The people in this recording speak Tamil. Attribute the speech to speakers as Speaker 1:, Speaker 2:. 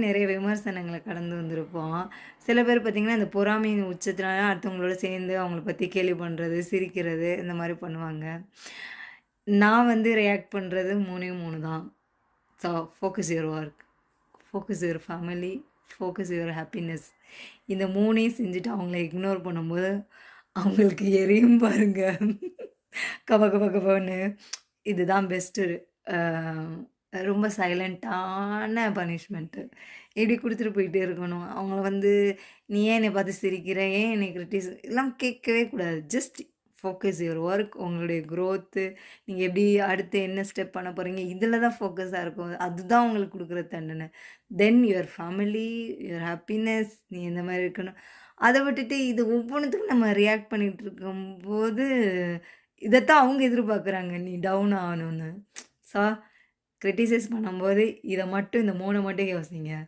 Speaker 1: நிறைய விமர்சனங்கள கடந்து வந்திருப்போம். சில பேர் பார்த்தீங்கன்னா, இந்த பொறாமையின் உச்சத்தினால அடுத்தவங்களோட சேர்ந்து அவங்கள பத்தி கேலி பண்றது, சிரிக்கிறது இந்த மாரி பண்ணுவாங்க. நான் வந்து ரியாக்ட் பண்றது 3ஏ 3 தான். So focus your work, focus your family, focus your happiness. இந்த 3யும் செஞ்சுட்டு அவங்கள இக்னோர் பண்ணும்போது, அவங்களுக்கு எரியும் பாருங்க. கப கப கபன்னு. இதுதான் பெஸ்ட்டு. அ ரொம்ப சைலன்ட்டான பனிஷ்மென்ட்டு. இப்படி குடுத்துட்டு போயிட்டே இருக்கணும். அவங்கள வந்து, "நீ ஏன் என்னைய பார்த்து சிரிக்கிற? ஏன் என்னைய இதெல்லாம் கேட்கவே கூடாது. Just focus your work. உங்களுடைய குரோத்து, நீங்க எப்படி அடுத்து என்ன ஸ்டெப் பண்ண போறீங்க? இதில தான் ஃபோக்கஸா இருக்கும். அதுதான் உங்களுக்கு குடுக்குற தண்டனை. Then your family, your happiness நீ இந்த மாரி இருக்கணும்." அத விட்டுட்டு இது ஒவ்வொன்னுத்துக்கும் நம்ம ரியாக்ட் பண்ணிட்டு இருக்கும்போது, இதத்தான் அவங்க எதிர்பார்க்குறாங்க. நீ டவுன் ஆகணும்னு. ஸோ கிரிட்டிசைஸ் பண்ணும்போது, இத மட்டும் இந்த 3 மட்டும் யோசிங்க.